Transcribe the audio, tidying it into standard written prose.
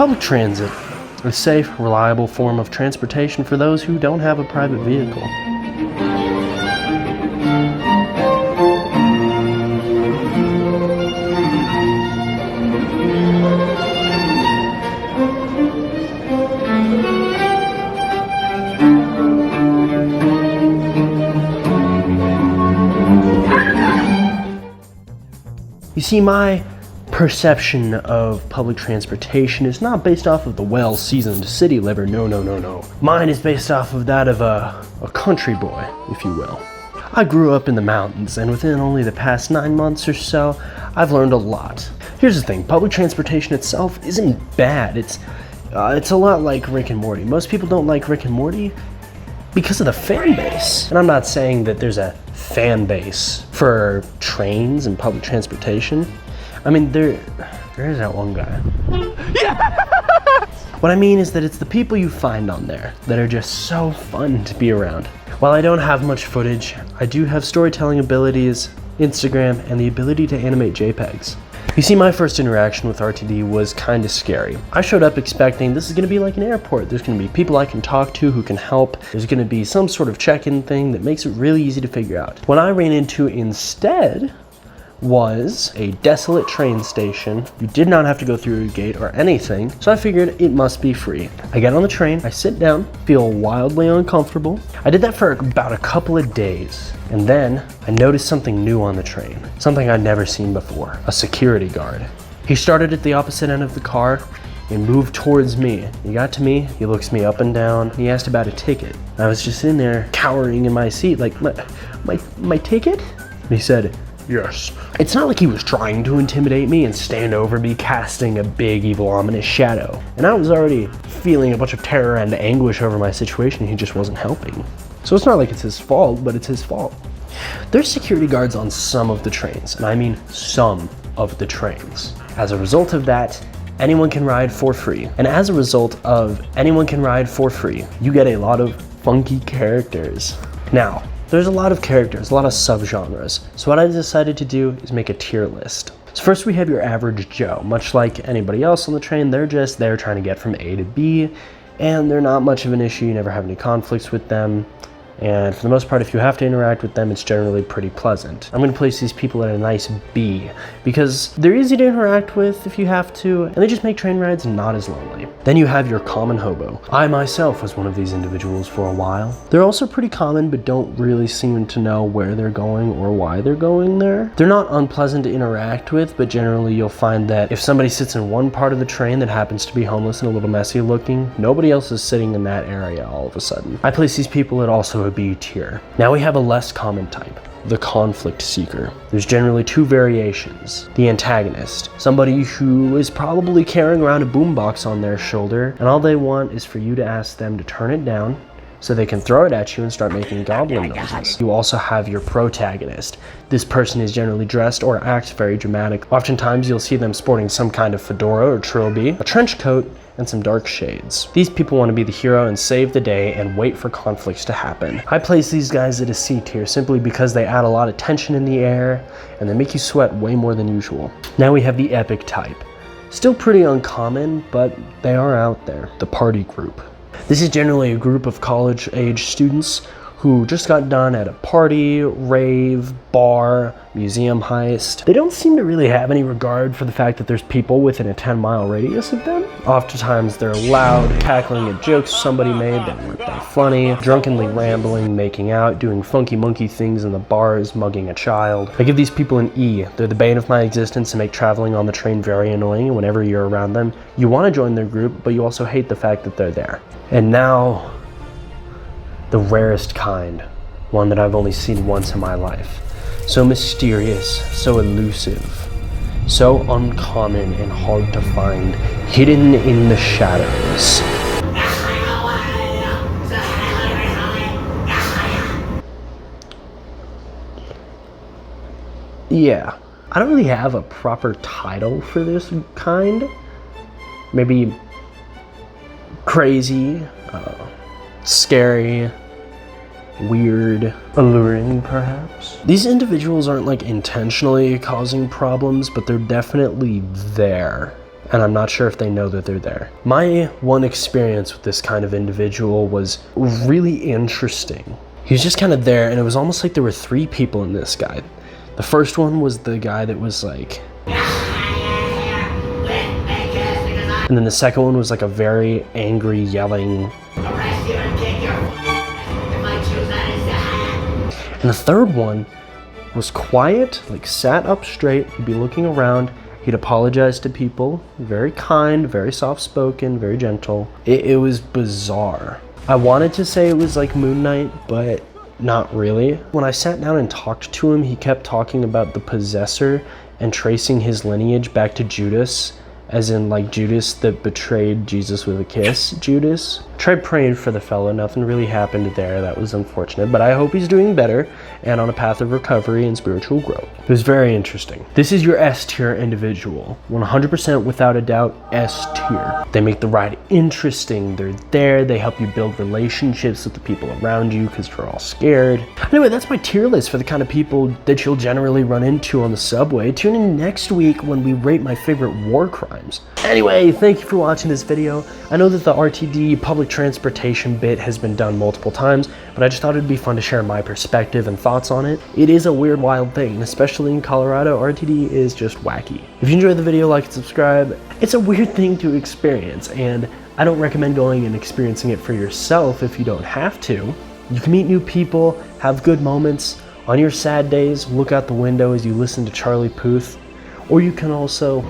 Public transit, a safe, reliable form of transportation for those who don't have a private vehicle. You see, my perception of public transportation is not based off of the well-seasoned city liver, no. Mine is based off of that of a country boy, if you will. I grew up in the mountains, and within only the past 9 months or so, I've learned a lot. Here's the thing, public transportation itself isn't bad. It's a lot like Rick and Morty. Most people don't like Rick and Morty because of the fan base. And I'm not saying that there's a fan base for trains and public transportation. I mean, there is that one guy. Yeah! What I mean is that it's the people you find on there that are just so fun to be around. While I don't have much footage, I do have storytelling abilities, Instagram, and the ability to animate JPEGs. You see, my first interaction with RTD was kind of scary. I showed up expecting this is going to be like an airport. There's going to be people I can talk to who can help. There's going to be some sort of check-in thing that makes it really easy to figure out. What I ran into instead was a desolate train station. You did not have to go through a gate or anything, so I figured it must be free. I get on the train, I sit down, feel wildly uncomfortable. I did that for about a couple of days, and then I noticed something new on the train, something I'd never seen before, a security guard. He started at the opposite end of the car and moved towards me. He got to me, he looks me up and down, he asked about a ticket. I was just in there cowering in my seat like, my ticket? And he said, yes. It's not like he was trying to intimidate me and stand over me, casting a big, evil, ominous shadow. And I was already feeling a bunch of terror and anguish over my situation. He just wasn't helping. So it's not like it's his fault, but it's his fault. There's security guards on some of the trains, and I mean some of the trains. As a result of that, anyone can ride for free. And as a result of anyone can ride for free, you get a lot of funky characters. Now, there's a lot of characters, a lot of subgenres. So what I decided to do is make a tier list. So first we have your average Joe. Much like anybody else on the train, they're just there trying to get from A to B, and they're not much of an issue. You never have any conflicts with them. And for the most part, if you have to interact with them, it's generally pretty pleasant. I'm gonna place these people at a nice B because they're easy to interact with if you have to, and they just make train rides not as lonely. Then you have your common hobo. I myself was one of these individuals for a while. They're also pretty common, but don't really seem to know where they're going or why they're going there. They're not unpleasant to interact with, but generally you'll find that if somebody sits in one part of the train that happens to be homeless and a little messy looking, nobody else is sitting in that area all of a sudden. I place these people at also a B tier. Now we have a less common type, the conflict seeker. There's generally two variations. The antagonist, somebody who is probably carrying around a boombox on their shoulder, and all they want is for you to ask them to turn it down so they can throw it at you and start making goblin noises. You also have your protagonist. This person is generally dressed or acts very dramatic. Oftentimes you'll see them sporting some kind of fedora or trilby, a trench coat, and some dark shades. These people want to be the hero and save the day and wait for conflicts to happen. I place these guys at a C tier simply because they add a lot of tension in the air and they make you sweat way more than usual. Now we have the epic type. Still pretty uncommon, but they are out there. The party group. This is generally a group of college-age students who just got done at a party, rave, bar, museum heist. They don't seem to really have any regard for the fact that there's people within a 10-mile radius of them. Oftentimes they're loud, cackling at jokes somebody made that weren't that funny, drunkenly rambling, making out, doing funky monkey things in the bars, mugging a child. I give these people an E. They're the bane of my existence and make traveling on the train very annoying, and whenever you're around them, you want to join their group, but you also hate the fact that they're there. And now, the rarest kind, one that I've only seen once in my life. So mysterious, so elusive, so uncommon and hard to find, hidden in the shadows. Yeah, I don't really have a proper title for this kind. Maybe crazy, scary, weird, alluring perhaps. These individuals aren't like intentionally causing problems, but they're definitely there. and I'm not sure if they know that they're there. My one experience with this kind of individual was really interesting. He was just kind of there, and it was almost like there were 3 people in this guy. The first one was the guy that was like, and then the second one was like a very angry yelling, and the third one was quiet, like sat up straight. He'd be looking around. He'd apologize to people. Very kind, very soft-spoken, very gentle. It was bizarre. I wanted to say it was like Moon Knight, but not really. When I sat down and talked to him, he kept talking about the possessor and tracing his lineage back to Judas, as in like Judas that betrayed Jesus with a kiss, Judas. Tried praying for the fellow, nothing really happened there, that was unfortunate, but I hope he's doing better and on a path of recovery and spiritual growth. It was very interesting. This is your S tier individual, 100% without a doubt S tier. They make the ride interesting, they're there, they help you build relationships with the people around you because you're all scared. Anyway, that's my tier list for the kind of people that you'll generally run into on the subway. Tune in next week when we rate my favorite war crimes. Anyway, thank you for watching this video. I know that the RTD public transportation bit has been done multiple times, but I just thought it'd be fun to share my perspective and thoughts on it. It is a weird, wild thing, especially in Colorado. RTD is just wacky. If you enjoyed the video, like and subscribe. It's a weird thing to experience, and I don't recommend going and experiencing it for yourself if you don't have to. You can meet new people, have good moments. On your sad days, look out the window as you listen to Charlie Puth, or you can also